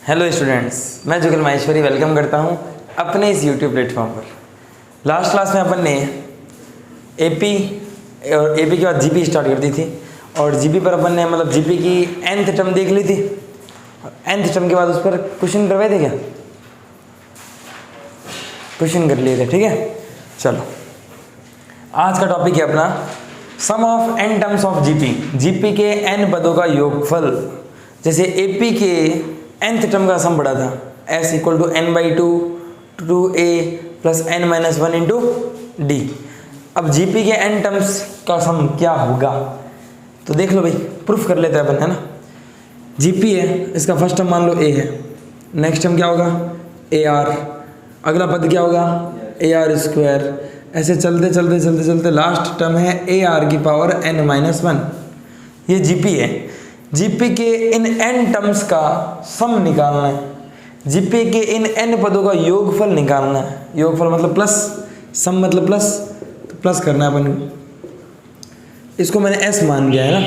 Hello students, मैं जुगल Maheshwari welcome करता हूं अपने इस यूट्यूब प्लेटफॉर्म पर। लास्ट क्लास में अपन ने एपी और एपी के बाद जीपी स्टार्ट कर दी थी और जीपी पर अपन ने मतलब जीपी की nth टर्म देख ली थी। nth टर्म के बाद उस पर क्वेश्चन करवाए थे क्या? क्वेश्चन कर लिए थे, ठीक है। चलो, आज का टॉपिक है अपना sum of n terms of GP. GP के n पदों का योगफल। जैसे एपी के nth टर्म का सम पड़ा था s equal to n/2 2a plus n-1 into d. अब जीपी के n टर्म्स का सम क्या होगा तो देख लो भाई, प्रूफ कर लेते हैं अपन, है ना। जीपी है, इसका फर्स्ट टर्म मान लो a है, नेक्स्ट टर्म क्या होगा ar, अगला पद क्या होगा ar²। ऐसे चलते चलते चलते चलते लास्ट टर्म है ar की पावर n-1। ये जीपी है। जीपी के इन n टर्म्स का सम निकालना है। जीपी के इन n पदों का योगफल निकालना है। योगफल मतलब प्लस, सम मतलब प्लस, तो प्लस करना है अपन को। इसको मैंने s मान लिया है ना।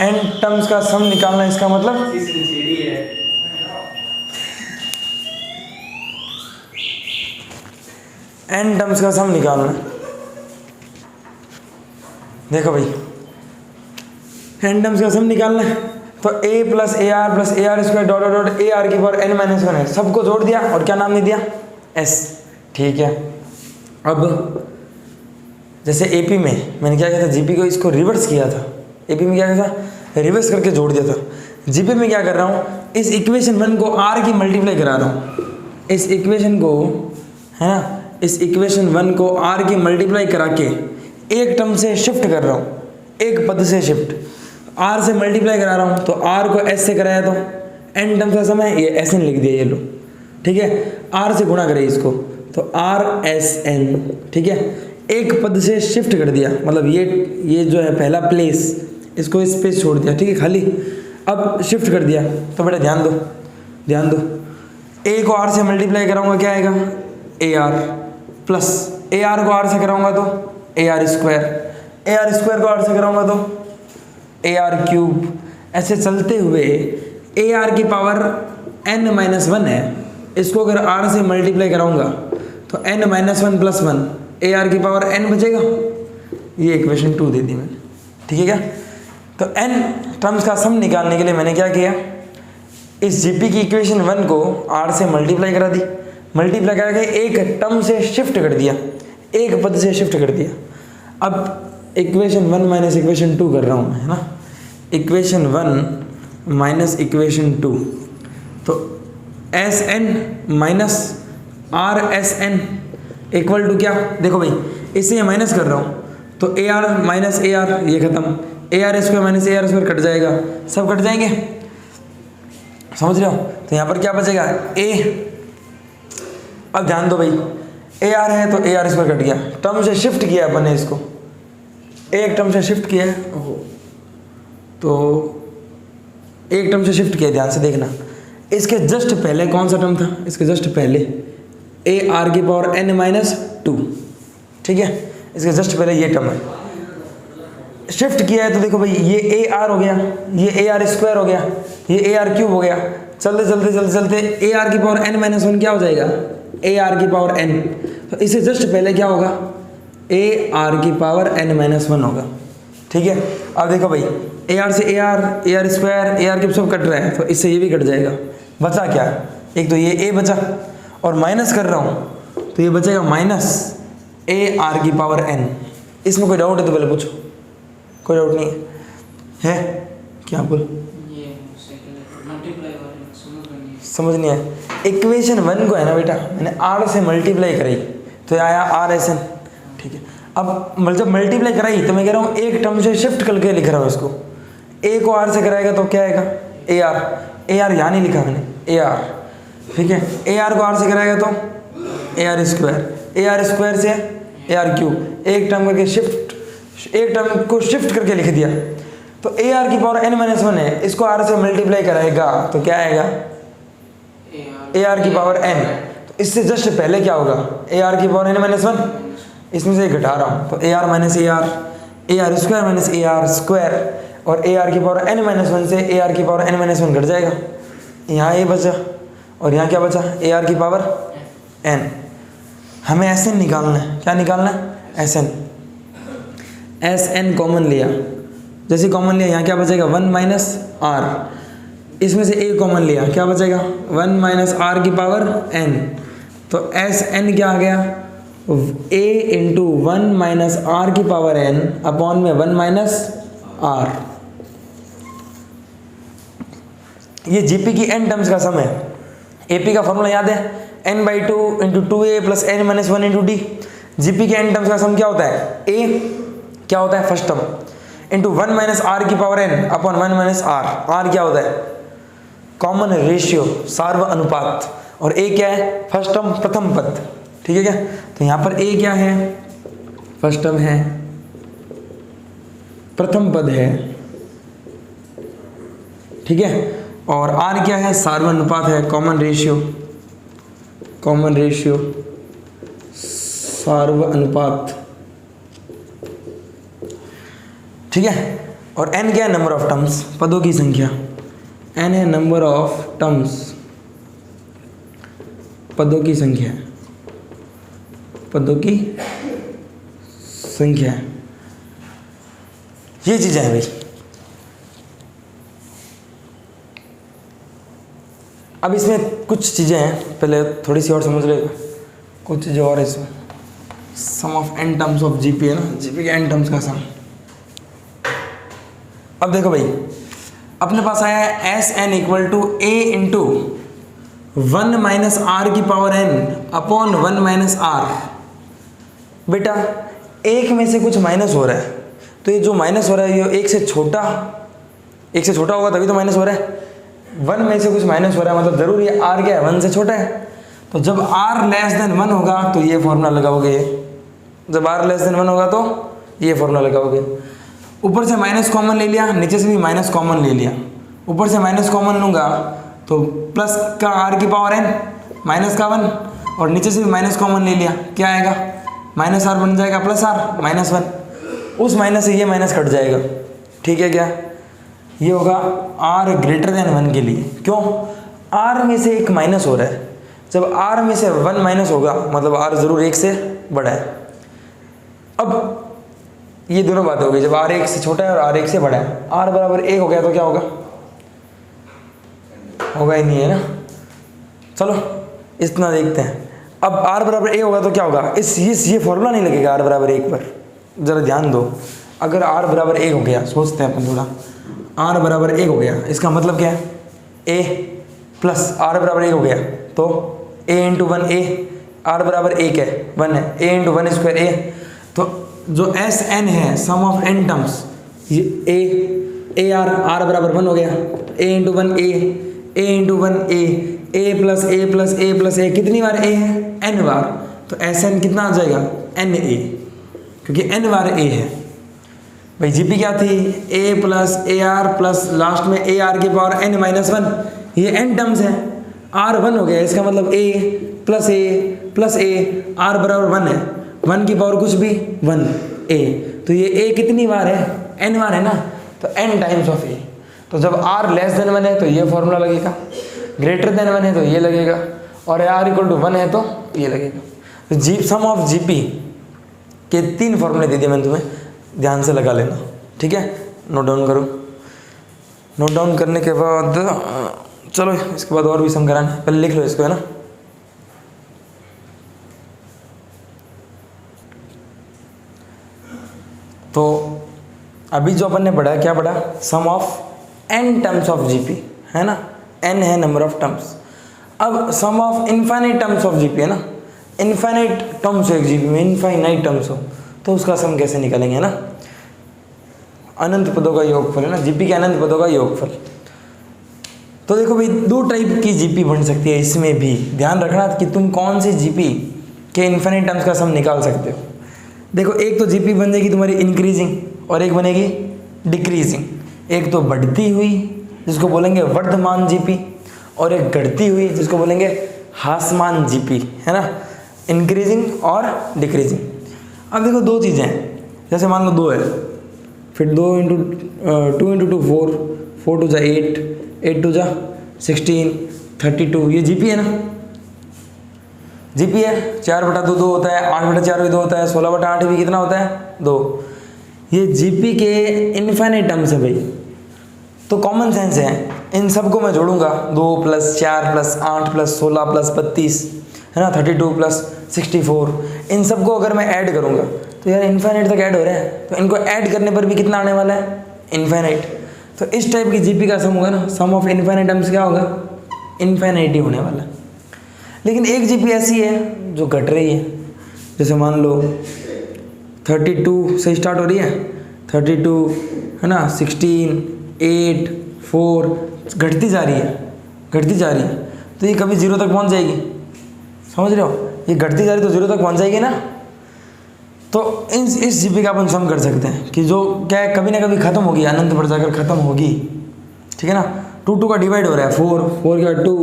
n टर्म्स का सम निकालना है, इसका मतलब n टर्म्स का सम निकालना है। देखो भाई, n टर्म्स का सम निकालना है तो a plus ar dot dot ar की पावर n-1 है। सबको जोड़ दिया और क्या नाम दे दिया s, ठीक है। अब जैसे एपी में मैंने क्या किया था, जीपी को इसको रिवर्स किया था। एपी में क्या किया था, रिवर्स करके जोड़ दिया था। जीपी में क्या कर रहा हूँ, इस इक्वेशन 1 को r की मल्टीप्लाई करा रहा हूँ। इस इक्वेशन को, है ना, इस इक्वेशन 1 को r की मल्टीप्लाई करा के एक टर्म से शिफ्ट कर रहा हूँ, एक पद से शिफ्ट। r से मल्टीप्लाई करा रहा हूँ तो r को s से कराया तो n टर्म का समय ये sn लिख दिया, ये लो, ठीक है। r से गुणा करे इसको तो rsn, ठीक है। एक पद से शिफ्ट कर दिया, मतलब ये जो है पहला प्लेस, इसको स्पेस छोड़ दिया, ठीक है, खाली। अब शिफ्ट कर दिया तो बेटा ध्यान दो, a को r से मल्टीप्लाई कराऊंगा क्या आएगा ar, प्लस ar को r से कराऊंगा तो ar² को r से कराऊंगा तो ar³। ऐसे चलते हुए ar की पावर n-1 है, इसको अगर r से मल्टीप्लाई कराऊंगा तो n-1 प्लस 1 ar की पावर n बचेगा। ये इक्वेशन 2 दे दी मैंने, ठीक है क्या। तो n टर्म्स का सम निकालने के लिए मैंने क्या किया, इस जीपी की इक्वेशन 1 को r से मल्टीप्लाई करा दी, मल्टीप्लाई करा के एक टर्म से शिफ्ट कर दिया, एक पद से शिफ्ट कर दिया। अब इक्वेशन 1 माइनस इक्वेशन 2 कर रहा हूँ मैं, है ना। इक्वेशन 1 माइनस इक्वेशन 2, तो Sn minus RSn equal to क्या, देखो भाई, इससे ये माइनस कर रहा हूँ तो ar माइनस ar ये खत्म, ar² माइनस ar² कट जाएगा, सब कट जाएंगे, समझ रहे हो। तो यहाँ पर क्या बचेगा a। अब ध्यान दो भाई, ar है तो ar² कट गया, टर्म से शिफ्ट किया अपन ने इसको, एक टर्म से शिफ्ट किया है, तो एक टर्म से शिफ्ट किया, ध्यान से देखना। इसके जस्ट पहले कौन सा टर्म था, इसके जस्ट पहले ar की पावर n-2, ठीक है। इसके जस्ट पहले ये टर्म है, शिफ्ट किया है तो देखो भाई, ये ar हो गया, ये ar² हो गया, ये ar³ हो गया। चलते चलते चलते चलते ar की पावर n-1 क्या हो जाएगा ar की पावर n, तो इससे जस्ट पहले क्या होगा ar की पावर n-1 होगा, ठीक है। अब देखो भाई, ar से ar² ar³ सब कट रहा है तो इससे ये भी कट जाएगा। बचा क्या, एक तो ये a बचा और माइनस कर रहा हूँ तो ये बचेगा माइनस ar की पावर n। इसमें कोई डाउट है तो पहले पूछो, कोई डाउट नहीं है क्या बोल, समझ नहीं आया। इक्वेशन 1 को है ना बेटा, मैंने r से मल्टीप्लाई कराई तो आया rsn, ठीक है। अब जब मल्टीप्लाई कराई तो मैं कह रहा हूँ एक टर्म से शिफ्ट करके लिख रहा हूँ इसको। a को r से कराएगा तो क्या आएगा ar यहाँ नहीं लिखा मैंने ar, ठीक है। ar को r से कराएगा तो ar² से ar³, एक टर्म करके शिफ्ट, एक टर्म को शिफ्ट करके लिख दिया तो ar की पावर n-1 है, इसको r से मल्टीप्लाई कराएगा तो क्या आएगा ar की पावर n। तो इससे जस्ट पहले क्या होगा ar की पावर n-1, इसमें से घटा रहा हूँ तो ar minus ar² minus ar² और ar की पावर n-1 से ar की पावर n-1 घट जाएगा, यहाँ ए बचा और यहाँ क्या बचा, ए आर की पावर एन। हमें एस एन निकालना है, क्या निकालना है, S n. S n common लिया, जैसे कॉमन लिया यहाँ क्या बचेगा, 1 माइनस आर। इसमें से ए कॉमन लिया, क्या बचेगा, 1 माइनस आर की पावर एन। तो एस एन क्या आ गया, ए इंटू 1 माइनस आर की पावर एन अपॉन में 1 माइनस आर। ये जीपी की एन टर्म्स का सम है। एपी का फॉर्मूला याद है, n by 2 into 2a plus n minus 1 into D. GP के एन टर्म्स का सम क्या होता है, a क्या होता है first term into 1 minus R की power n upon 1 minus r. R क्या होता है, कॉमन रेशियो, सार्व अनुपात, और a क्या है, फर्स्ट टर्म प्रथम पद, ठीक है क्या। तो यहाँ पर a क्या है, फर्स्ट टर्म है, प्रथम पद है, ठीक है। और r क्या है, सार्व अनुपात है, कॉमन रेशियो, कॉमन रेशियो, सार्व अनुपात, ठीक है। और n क्या है, नंबर ऑफ टर्म्स, पदों की संख्या। n है नंबर ऑफ टर्म्स, पदों की संख्या, पदों की संख्या, ये चीजें हैं भाई। अब इसमें कुछ चीज़ें हैं, पहले थोड़ी सी और समझ लेगा, कुछ चीज़ें और है इसमें। Sum of N terms of GP है ना, जीपी के एन टर्म्स का सम। अब देखो भाई, अपने पास आया है S N equal to A into 1 minus R की power N upon 1 minus R. बेटा एक में से कुछ माइनस हो रहा है, तो ये जो माइनस हो रहा है ये एक से छोटा होगा तभी तो माइनस हो रहा है। 1 में से कुछ माइनस हो रहा है मतलब जरूर ये r क्या है, 1 से छोटा है। तो जब r लेस देन 1 होगा तो ये फॉर्मूला लगाओगे, जब r लेस देन 1 होगा तो ये फॉर्मूला लगाओगे। ऊपर से माइनस कॉमन ले लिया, नीचे से भी माइनस कॉमन ले लिया। ऊपर से माइनस कॉमन लूँगा तो प्लस का r की पावर n माइनस का 1, और नीचे से भी माइनस कॉमन ले लिया, क्या आएगा, माइनस r बन जाएगा प्लस r माइनस 1। उस माइनस से ये माइनस कट जाएगा, ठीक है क्या। ये होगा r ग्रेटर देन 1 के लिए। क्यों, r में से एक माइनस हो रहा है, जब r में से 1 माइनस होगा मतलब r जरूर 1 से बड़ा है। अब ये दोनों बातें हो गई, जब r 1 से छोटा है और r 1 से बड़ा है। r बराबर 1 हो गया तो क्या होगा, होगा ही नहीं है ना। चलो इतना देखते हैं। अब r बराबर 1 होगा तो क्या होगा, ये फॉर्मूला नहीं लगेगा r बराबर 1 पर, जरा ध्यान दो। अगर r बराबर 1 हो गया, सोचते हैं अपन थोड़ा, r बराबर 1 हो गया, इसका मतलब क्या है, a प्लस r बराबर 1 हो गया तो a इंटू 1 a, r बराबर 1 है 1 है, a इंटू 1 स्क्वायर a। तो जो एस एन है, सम ऑफ एन टर्म्स, ये a r बराबर 1 हो गया, a into 1 a into 1 a plus a plus a plus a, कितनी बार a है, n बार। तो एस एन कितना आ जाएगा, n a, क्योंकि n बार a है। भाई जीपी क्या थी, a plus A R plus last में ए आर की पावर n माइनस 1, ये n टर्म्स है। r 1 हो गया, इसका मतलब a प्लस a r बराबर 1 है, 1 की पावर कुछ भी 1 a। तो ये a कितनी बार है, n बार है ना, तो n टाइम्स ऑफ a। तो जब r लेस देन 1 है तो ये फॉर्मूला लगेगा, ग्रेटर देन 1 है तो ये लगेगा, और r इक्वल टू 1 है तो ये लगेगा। तो सम ऑफ जीपी के 3 फॉर्मूले दे दिए मैंने तुम्हें, ध्यान से लगा लेना, ठीक है। नोट डाउन करो, नोट डाउन करने के बाद चलो इसके बाद और भी सम कराना, पहले लिख लो इसको, है ना। तो अभी जो अपन ने पढ़ा, क्या पढ़ा, sum of n terms of GP, है ना, n है नंबर ऑफ टर्म्स। अब sum of infinite terms of GP, है ना, इनफाइनाइट टर्म्स हो एक जीपी में, इनफाइनाइट टर्म्स हो तो उसका सम कैसे निकालेंगे, है ना, अनंत पदों का योगफल, है ना, जीपी के अनंत पदों का योगफल। तो देखो भाई 2 टाइप की जीपी बन सकती है, इसमें भी ध्यान रखना कि तुम कौन सी जीपी के इनफाइनाइट टर्म्स का सम निकाल सकते हो। देखो एक तो जीपी बन जाएगी तुम्हारी इंक्रीजिंग और एक बनेगी डिक्रीजिंग। एक तो बढ़ती हुई जिसको बोलेंगे वर्धमान जीपी, और एक घटती हुई जिसको बोलेंगे ह्रासमान जीपी, है ना, इंक्रीजिंग और डिक्रीजिंग। अब देखो 2 चीज़ें हैं, जैसे मान लो 2 है, फिर 2 इंटू 2 4, 4 टू जा 8, 8 टू जा 16, 32, ये जीपी है ना, जीपी है। 4/2 2 होता है, 8/4 भी 2 होता है, 16/8 भी कितना होता है 2। ये जीपी के इन्फिनिट टर्म्स है भाई, तो कॉमन सेंस है, इन सबको मैं जोड़ूंगा 2 + 4 + 8 + 16 + 32 है ना, 32 + 64, इन सबको अगर मैं ऐड करूंगा तो यार इन्फिनिट तक ऐड हो रहा है, तो इनको ऐड करने पर भी कितना आने वाला है, इन्फिनिट। तो इस टाइप की जीपी का सम होगा ना, सम ऑफ इन्फिनिट टर्म्स क्या होगा, इन्फिनिटी होने वाला। लेकिन एक जीपी ऐसी है जो घट रही है, जैसे मान लो 32 से स्टार्ट हो रही है, 32 है ना, 16, 8, 4 घटती जा रही है, घटती जा रही है, तो ये कभी 0 तक पहुंच जाएगी, समझ रहे हो, ये घटती जा रही तो 0 तक पहुंच जाएगी ना। तो इस जीपी का अपन सम कर सकते हैं कि जो क्या है, कभी ना कभी खत्म होगी, अनंत पर जाकर खत्म होगी, ठीक है ना। 2 का डिवाइड हो रहा है 4 के बाद 2,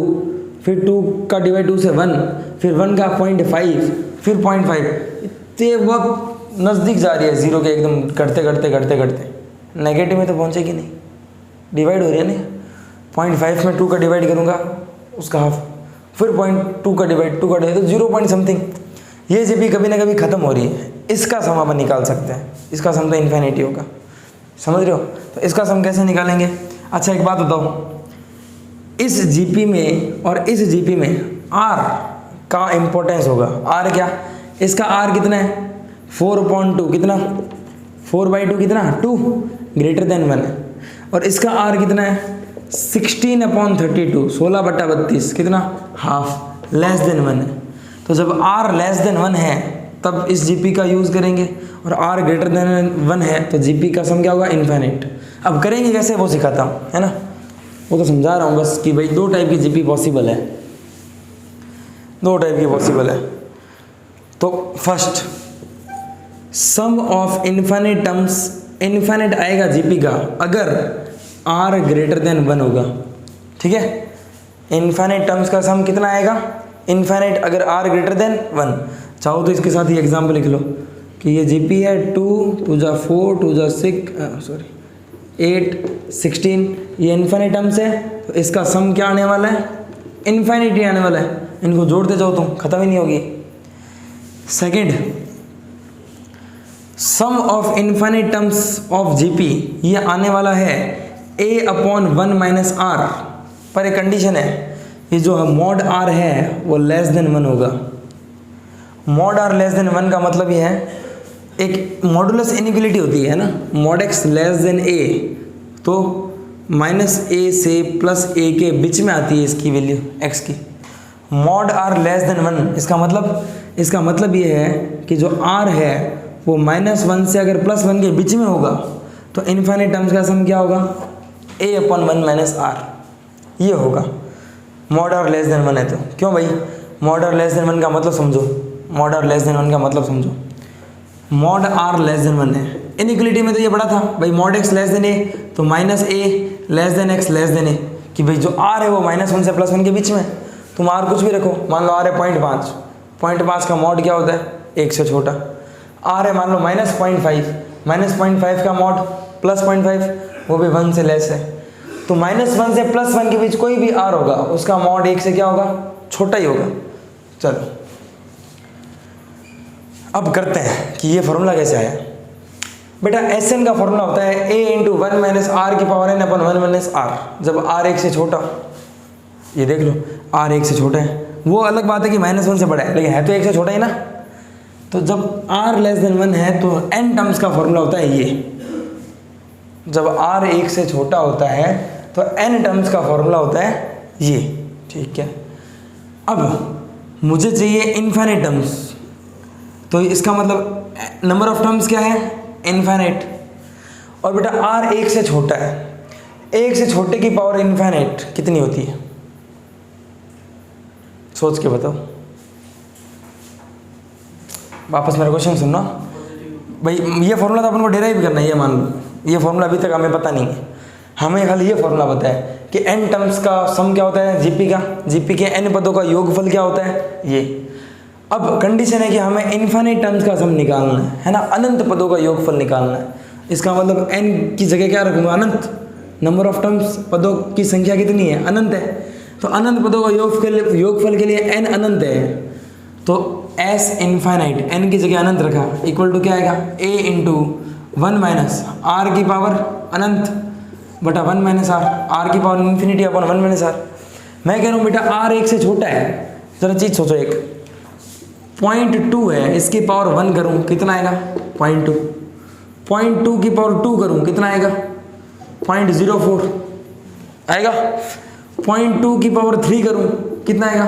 फिर 2 का डिवाइड 2 से 1, फिर 1 का 0.5, फिर 0.5, इतने वक्त नज़दीक जा रही है 0 के, एकदम करते करते करते करते नेगेटिव में तो पहुंचेगी नहीं, डिवाइड हो रही है ना। 0.5 में 2 का डिवाइड करूँगा उसका हाफ, फिर 0.2 का डिवाइड 2 का डिवाइड, तो 0 पॉइंट समथिंग, ये जीपी कभी ना कभी ख़त्म हो रही है। इसका सम अपन निकाल सकते हैं, इसका सम तो इन्फिनिटी होगा, समझ रहे हो। तो इसका सम कैसे निकालेंगे। अच्छा एक बात बताओ, इस जीपी में और इस जीपी में आर का इम्पोर्टेंस होगा। आर क्या, इसका आर कितना है 4/2, कितना 4/2 कितना 2 ग्रेटर देन 1 है, और इसका आर कितना है 16/32 16/32 कितना हाफ लेस देन 1 है। तो जब r लेस देन 1 है तब इस जीपी का यूज़ करेंगे, और r ग्रेटर देन 1 है तो जीपी का सम क्या होगा, इन्फिनिट। अब करेंगे कैसे वो सिखाता हूँ, है ना, वो तो समझा रहा हूँ बस कि भाई 2 टाइप की जीपी पॉसिबल है, 2 टाइप की पॉसिबल है। तो first sum of infinite terms, infinite आएगा जीपी का अगर r ग्रेटर देन 1 होगा, ठीक है। इन्फिनिट टर्म्स का सम कितना आएगा, इन्फिनिट अगर r ग्रेटर देन 1। चाहो तो इसके साथ ही एग्जाम्पल लिख लो कि ये जीपी है 2 2 जा 4 2 जा 6 8 16, ये इन्फिनिट टर्म्स है, तो इसका सम क्या आने वाला है, इन्फिनिटी आने वाला है। इनको जोड़ते जाओ तो खत्म ही नहीं होगी। Second, sum of infinite terms of GP, ये आने वाला है a/1 - r, पर एक कंडीशन है, ये जो मॉड r है वो लेस देन 1 होगा। मॉड r लेस देन 1 का मतलब ये है, एक मॉडुलस इनइक्वालिटी होती है ना, mod x less than a, तो -a से +a के बीच में आती है इसकी वैल्यू x की। मॉड r लेस देन 1, इसका मतलब ये है कि जो r है वो -1 से अगर +1 के बीच में होगा तो इन्फिनिट टर्म्स का सम क्या होगा, a/1 - r, ये होगा। मॉड r लेस देन 1 है तो क्यों भाई, मॉड r लेस देन 1 का मतलब समझो, मॉड r लेस देन 1 का मतलब समझो, मॉड r लेस देन 1 है। इनइक्वालिटी में तो ये बड़ा था भाई, mod x less than a, तो -a less than x less than a, कि भाई जो r है वो -1 से +1 के बीच में। तुम r कुछ भी रखो, मान लो r है 0.5, 0.5 का मॉड क्या होता है, 1 से छोटा। r है मान लो -0.5, -0.5 का मॉड +0.5, वो भी 1 से लेस है। तो -1 से +1 के बीच कोई भी r होगा उसका मॉड 1 से क्या होगा, छोटा ही होगा। चलो अब करते हैं कि ये फॉर्मूला कैसे आया। बेटा Sn का फॉर्मूला होता है a × 1 - r⁴ r, जब r 1 से छोटा, ये देख लो r 1 से छोटा है, वो अलग बात है कि -1 से बड़ा है, लेकिन है तो 1 से छोटा ही ना। तो जब r लेस देन 1 है तो n टर्म्स का फॉर्मूला होता है ये, जब r 1 से छोटा होता है तो n टर्म्स का फॉर्मूला होता है ये, ठीक है। अब मुझे चाहिए इन्फिनिट टर्म्स, तो इसका मतलब नंबर ऑफ टर्म्स क्या है, इन्फिनिट। और बेटा r 1 से छोटा है, 1 से छोटे की पावर इन्फिनिट कितनी होती है, सोच के बताओ। वापस मेरा क्वेश्चन सुनना भाई, ये फॉर्मूला तो अपन को डेराइव करना है, ये मान लो ये फॉर्मूला अभी तक हमें पता नहीं है, हमें खाली ये फॉर्मूला पता है कि n टर्म्स का सम क्या होता है जीपी का, जीपी के n पदों का योगफल क्या होता है ये। अब कंडीशन है कि हमें इन्फिनिट टर्म्स का सम निकालना है ना, अनंत पदों का योगफल निकालना है। इसका मतलब n की जगह क्या रखूँगा, अनंत, नंबर ऑफ टर्म्स, पदों की संख्या कितनी है, अनंत है। तो अनंत पदों का योगफल के लिए n अनंत है, तो s इनफाइनाइट, n की जगह अनंत रखा, इक्वल टू क्या आएगा, a इंटू 1 माइनस r की पावर अनंत बटा 1 माइनस r की power infinity upon 1 minus r। मैं कह रहा हूँ बेटा r 1 से छोटा है, जरा चीज सोचो, एक 0.2 है, इसकी पावर 1 करूँ कितना आएगा, 0.2, 0.2 की पावर 2 करूँ कितना आएगा, 0.04 आएगा, 0.2 की पावर 3 करूँ कितना आएगा,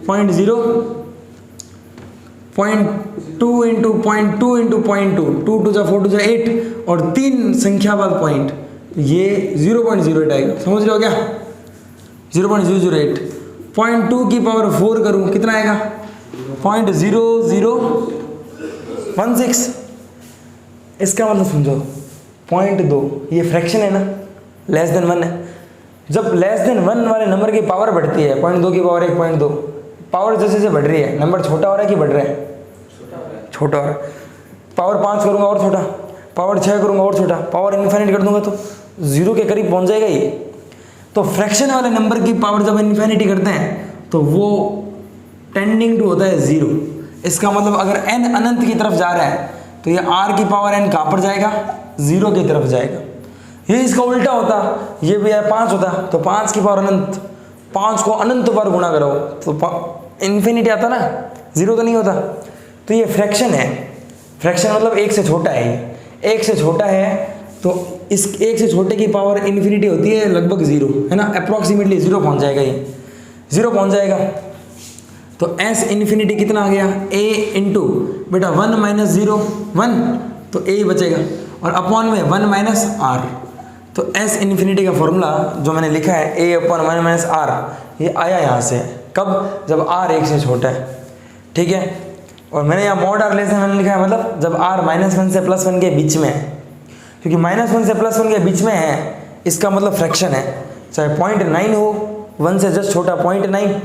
0.2 इंटू 0.2 इंटू 0.2, 2 टू जा 4 टू जा 8 और 3 संख्या बाद पॉइंट, ये 0.08 आएगा, समझ रहे हो क्या, 0.008। 0.2 की पावर 4 करूँ कितना आएगा, 0.0016। इसका मतलब समझो 0.2 ये फ्रैक्शन है ना, लेस देन 1 है। जब लेस देन 1 वाले नंबर की पावर बढ़ती है, 0.2 की पावर 1.2, पावर जैसे जैसे बढ़ रही है, नंबर छोटा हो रहा है कि बढ़ रहा है, छोटा हो रहा है। पावर 5 करूँगा और छोटा, पावर 6 करूँगा और छोटा, पावर इन्फिनिट कर दूंगा तो 0 के करीब पहुँच जाएगा ये। तो फ्रैक्शन वाले नंबर की पावर जब इन्फिनिटी करते हैं तो वो टेंडिंग टू होता है 0। इसका मतलब अगर n अनंत की तरफ जा रहा है तो ये r की पावर n कहाँ पर जाएगा, 0 की तरफ जाएगा। ये इसका उल्टा होता, ये भी 5 होता तो 5 की पावर अनंत, 5 को अनंत बार गुणा करो तो इन्फिनिटी आता ना, 0 तो नहीं होता। तो ये फ्रैक्शन है, फ्रैक्शन मतलब 1 से छोटा है, ये 1 से छोटा है तो इस 1 से छोटे की पावर इन्फिनिटी होती है लगभग 0, है ना, अप्रॉक्सीमेटली 0 पहुंच जाएगा, ये 0 पहुंच जाएगा। तो s इन्फिनिटी कितना आ गया, a इंटू बेटा 1 माइनस 0 1, तो a ही बचेगा और अपॉन में 1 माइनस r। तो s इन्फिनिटी का फॉर्मूला जो मैंने लिखा है a अपॉन 1 माइनस r, ये आया यहाँ से, कब, जब r 1 से छोटा है, ठीक है। और मैंने यहाँ मॉड r लेस मैंने लिखा है, मतलब जब r -1 से +1 के बीच में है, क्योंकि -1 से +1 के बीच में है, इसका मतलब फ्रैक्शन है, चाहे 0.9 हो, 1 से जस्ट छोटा 0.9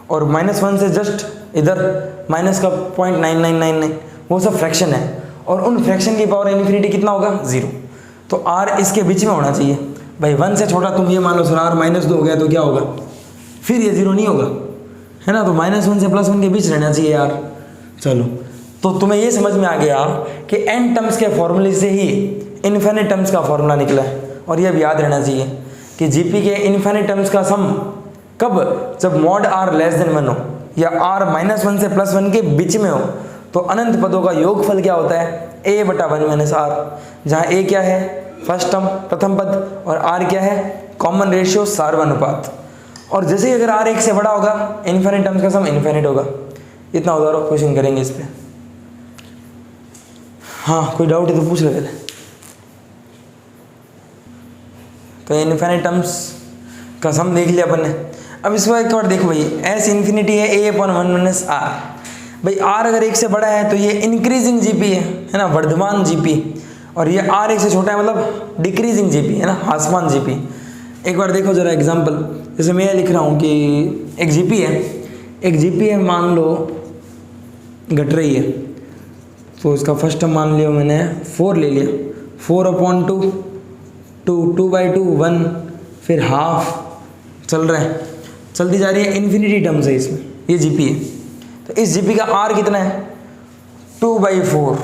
और -1 से जस्ट इधर माइनस का 0.9999, वो सब फ्रैक्शन है। और उन फ्रैक्शन की पावर इन्फिनिटी कितना होगा, 0। तो r इसके बीच में होना चाहिए भाई, 1 से छोटा तुम ये मान लो सर r -2 हो गया तो क्या होगा, फिर ये 0 नहीं होगा, है ना। तो -1 से +1 के बीच रहना चाहिए यार। चलो, तो तुम्हें ये समझ में आ गया कि n टर्म्स के फॉर्मूले से ही इन्फिनिट टर्म्स का फॉर्मूला निकला है। और ये भी याद रहना चाहिए कि जीपी के इन्फिनिट टर्म्स का सम कब, जब मॉड r लेस देन 1 हो या r -1 से +1 के बीच में हो, तो अनंत पदों का योगफल क्या होता है, a बटा 1 माइनस r, जहाँ a क्या है, फर्स्ट टर्म प्रथम पद, और r क्या है, कॉमन रेशियो सार्वनुपात। और जैसे ही अगर r 1 से बड़ा होगा, इन्फिनिट टर्म्स का सम इन्फिनिट होगा। इतना उदाहरण क्वेश्चन करेंगे इस पे। हाँ, कोई डाउट है तो पूछ ले पहले। तो इन्फिनिट टर्म्स का सम देख लिया अपन ने। अब इसको एक बार देखो भाई, s इन्फिनिटी है a अपॉन 1 माइनस r। भाई r अगर 1 से बड़ा है तो ये इंक्रीजिंग जीपी है ना, वर्धमान जीपी, और ये r 1 से छोटा है मतलब डिक्रीजिंग जीपी है ना, ह्रासमान जीपी। एक बार देखो जरा एग्जांपल, जैसे मैं लिख रहा हूँ कि एक जीपी है, मान लो घट रही है, तो इसका फर्स्ट टर्म मान लिया मैंने 4 ले लिया, 4/2 2/2 1, फिर हाफ चल रहा है, चलती जा रही है, इन्फिनिटी टर्म्स है इसमें, ये जीपी है। तो इस जीपी का r कितना है, 2/4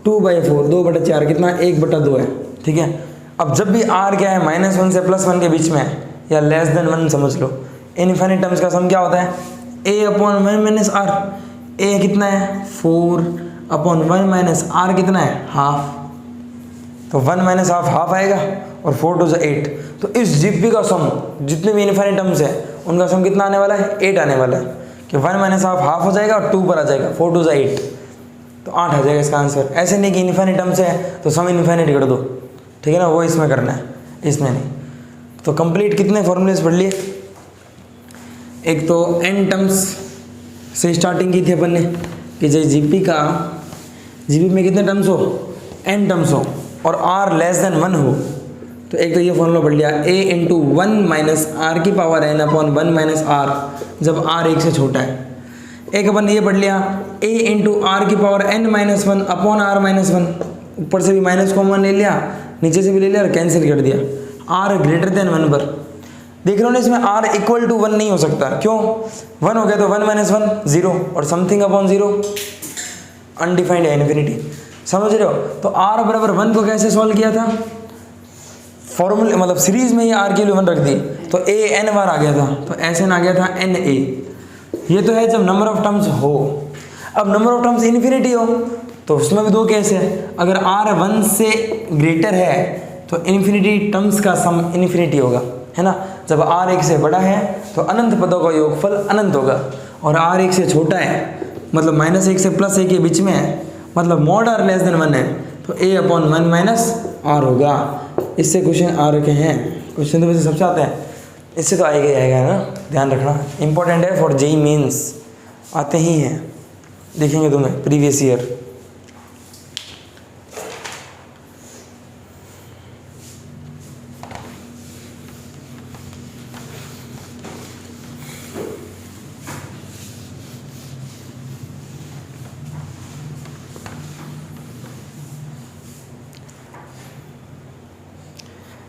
2/4 कितना, 1/2 है, ठीक है। अब जब भी r क्या है, -1 से +1 के बीच में है या लेस देन 1 समझ लो, इन्फिनिट टर्म्स का सम क्या होता है, a upon 1 minus r। a कितना है, 4/1 माइनस r कितना है, हाफ। तो 1 माइनस हाफ आएगा और 4 टू 8। तो इस जीपी का सम, जितने भी इन्फिनिट टर्म्स है उनका सम कितना आने वाला है, 8 आने वाला है, कि 1 माइनस हाफ हो जाएगा और 2 पर आ जाएगा, 4 टू 8, तो 8 आ जाएगा इसका आंसर। ऐसे नहीं कि इन्फिनिट टर्म्स है तो सम इन्फिनिट कर दो, ठीक है ना, वो इसमें करना है, इसमें नहीं। तो कंप्लीट कितने फॉर्मूलेस पढ़ लिए, एक तो n टर्म्स से स्टार्टिंग की थी अपन ने कि जो जीपी में कितने टर्म्स हो, n टर्म्स हो और r लेस देन 1 हो, तो एक तो ये फॉर्मूला पढ़ लिया, a इंटू 1 माइनस r की power n upon 1 minus r, जब r 1 से छोटा है। एक अपन ये पढ़ लिया, a इंटू r की power n minus 1 upon r minus 1, ऊपर से भी माइनस कॉमन ले लिया, नीचे से भी ले लिया और कैंसिल कर दिया, आर ग्रेटर देन 1 पर। देख रहे हो ना, इसमें आर इक्वल टू 1 नहीं हो सकता। क्यों? 1 हो गया तो 1 माइनस 1 0 और समथिंग अपॉन 0 अनडिफाइंड है, इन्फिनिटी। समझ रहे हो? तो आर बराबर 1 को कैसे सॉल्व किया था? फॉर्मूले मतलब सीरीज में ही आर की वैल्यू 1 रख दी तो ए एन बार आ गया था, तो एस एन आ गया था एन ए। ये तो है जब नंबर ऑफ टर्म्स हो। अब नंबर ऑफ टर्म्स इन्फिनिटी हो तो उसमें भी दो केस है। अगर आर 1 से ग्रेटर है तो इन्फिनिटी टर्म्स का सम इन्फिनिटी होगा, है ना। जब आर 1 से बड़ा है तो अनंत पदों का योगफल अनंत होगा, और आर 1 से छोटा है मतलब -1 से +1 के बीच में है, मतलब मॉड आर लेस देन 1 है, तो a अपॉन 1 माइनस आर होगा। इससे क्वेश्चन आ रखे हैं, क्वेश्चन तो वैसे सबसे आते हैं, इससे तो आएगा ही आएगा ना, ध्यान रखना। इंपॉर्टेंट है फॉर जेई मेंस, आते ही हैं, देखेंगे तुम्हें प्रीवियस ईयर।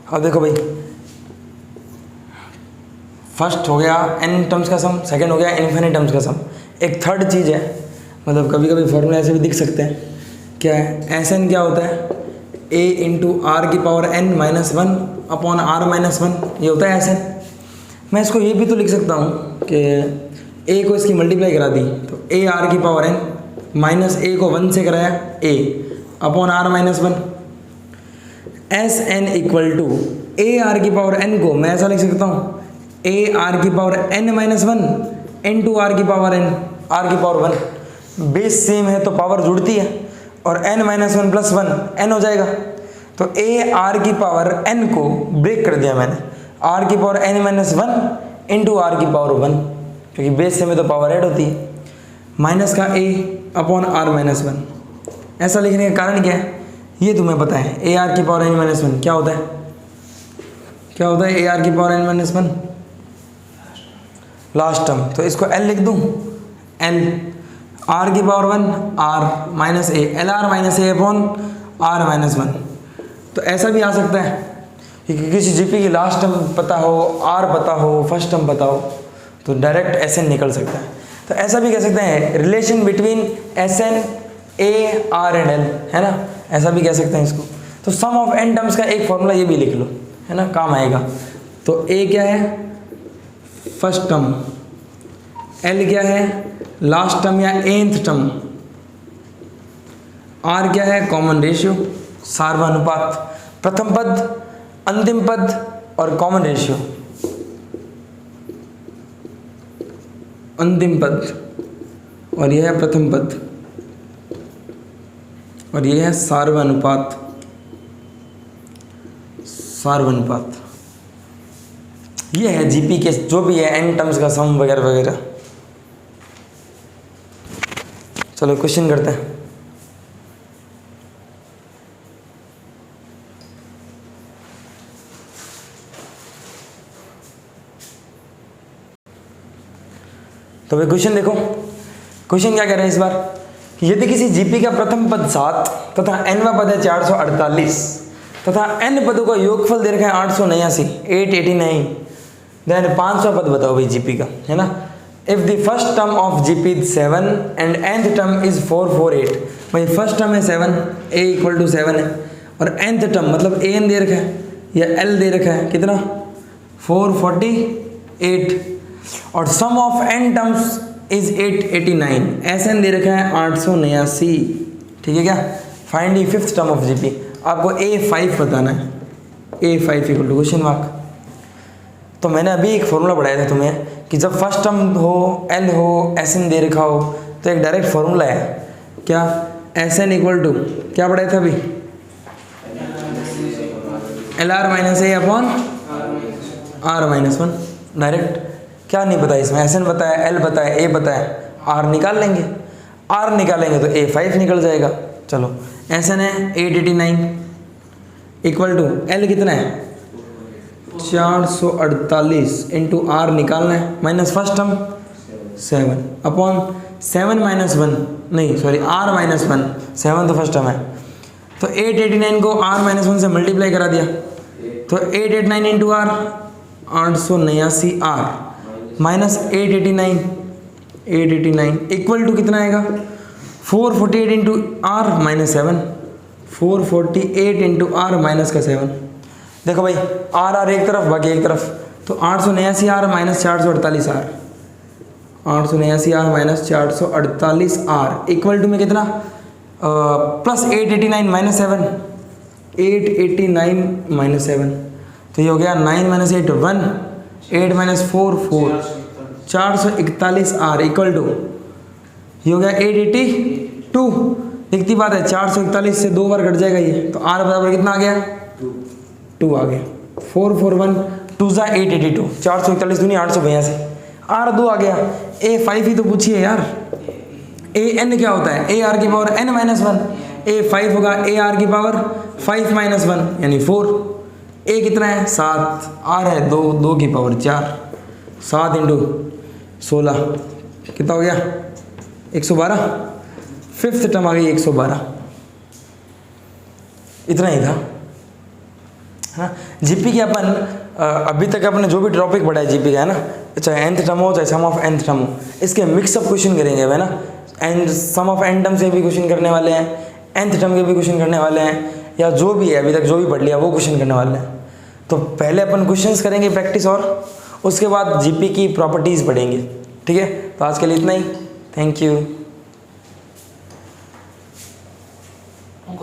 अब देखो भाई, फर्स्ट हो गया n टर्म्स का सम, सेकंड हो गया इन्फिनिट टर्म्स का सम। एक थर्ड चीज़ है, मतलब कभी कभी फॉर्मूला ऐसे भी दिख सकते हैं। क्या है? एस एन क्या होता है? a इंटू आर की power n minus 1 upon r minus 1, ये होता है एस एन। मैं इसको ये भी तो लिख सकता हूँ कि a को इसकी मल्टीप्लाई करा दी तो a आर की पावर n माइनस a को 1 से कराया a upon r minus 1। S N equal to a r की पावर n को मैं ऐसा लिख सकता हूँ ए आर की power n minus 1 into r की पावर n, आर की पावर 1। बेस सेम है तो पावर जुड़ती है, और n माइनस 1 प्लस 1 n हो जाएगा। तो ए आर की पावर n को ब्रेक कर दिया मैंने, आर की power n minus 1 into r की पावर 1, क्योंकि बेस सेम है तो पावर ऐड होती है। माइनस का a अपॉन आर माइनस 1। ऐसा लिखने का कारण क्या है ये तुम्हें पता है। ए आर की पावर n माइनस 1 क्या होता है? क्या होता है ए आर की power n minus 1? Last term. तो इसको l लिख दूं, l आर की power 1 r minus a, l r minus a upon r minus 1। तो ऐसा भी आ सकता है कि किसी जीपी की लास्ट टर्म पता हो, आर पता हो, फर्स्ट टर्म पता हो, तो डायरेक्ट एस एन निकल सकता है। तो ऐसा भी कह सकते हैं relation between s n a r and l, है ना, ऐसा भी कह सकते हैं इसको। तो सम ऑफ n टर्म्स का एक फॉर्मूला ये भी लिख लो, है ना, काम आएगा। तो a क्या है? First term. l क्या है? लास्ट टर्म या nth टर्म। r क्या है? कॉमन रेशियो, सार्वनुपात, प्रथम पद, अंतिम पद और कॉमन रेशियो, अंतिम पद, और यह है प्रथम पद, और ये है सार्वनुपात। सार्वनुपात ये है जीपी के जो भी है n टर्म्स का सम वगैरह वगैरह। चलो क्वेश्चन करते हैं। तो भाई क्वेश्चन देखो, क्वेश्चन क्या कह रहे हैं इस बार, यदि किसी जीपी का प्रथम पद 7 तथा nवा पद है 448 तथा n पदों का योगफल दे रखा है 889 889, देन 5वां पद बताओ भाई जीपी का, है ना। If the first term of GP is 7 and nth term is 448, भाई फर्स्ट टर्म है 7, a इक्वल टू 7 है, और nth टर्म मतलब an दे रखा है या l दे रखा है कितना 448, और sum of n terms is 889, SN दे रखा है 889, ठीक है क्या। Find the fifth term of GP, आपको A5 बताना है, A5 equal to question mark. तो मैंने अभी एक फॉर्मूला पढ़ाया था तुम्हें कि जब फर्स्ट टर्म हो, L हो, एसएन दे रखा हो, तो एक डायरेक्ट फॉर्मूला है क्या, एसएन इक्वल टू क्या पढ़ाया था अभी, LR minus a upon R minus 1। Direct क्या नहीं पता इसमें, एसएन बताया, एल बताया, ए बताया, आर निकाल लेंगे, आर निकालेंगे तो A5 निकल जाएगा। चलो एसएन है 889 इक्वल टू एल कितना है 448 इंटू आर निकालना है, minus first term 7 upon 7 minus 1, नहीं सॉरी आर माइनस 1, 7 तो फर्स्ट टर्म है, तो 889 को आर माइनस 1 से मल्टीप्लाई करा दिया तो 889 into r 889 r minus 889 equal to कितना आएगा 448 into r minus 7 448 into r minus का 7। देखो भाई आर आर एक तरफ बाकी एक तरफ, तो 889 r minus 448 r 889 r minus 448 r equal to में कितना प्लस 889 माइनस 7 889 माइनस 7, तो ये हो गया 9 minus 8 1 8 minus 4 4 441 r equal to ये हो गया 882। दिखती बात है 441 से 2 बार कट जाएगा ये, तो आर बराबर कितना आ गया 2 आ गया 441 2 ज़ा 882 441 दूनी 882 आर 2 आ गया। ए 5 ही तो पूछिए यार, ए एन क्या होता है ए आर की पावर एन माइनस 1, ए 5 होगा ए आर की पावर 5 माइनस 1 यानी 4। ए कितना है 7, आर है 2 2 की पावर 4 7 इंटू 16 कितना हो गया 112। फिफ्थ टर्म आ गई 112, इतना ही था हाँ। जीपी के अपन अभी तक अपने जो भी टॉपिक पढ़ा है जीपी का है ना, चाहे nth टर्म हो चाहे सम ऑफ nth टर्म हो, इसके मिक्सअप क्वेश्चन करेंगे है ना। And sum of n term से भी क्वेश्चन करने वाले हैं, nth टर्म के भी क्वेश्चन करने वाले हैं, या जो भी है अभी तक जो भी पढ़ लिया वो क्वेश्चन करने वाले हैं। तो पहले अपन क्वेश्चंस करेंगे प्रैक्टिस, और उसके बाद जीपी की प्रॉपर्टीज़ पढ़ेंगे। ठीक है, तो आज के लिए इतना ही। Thank you.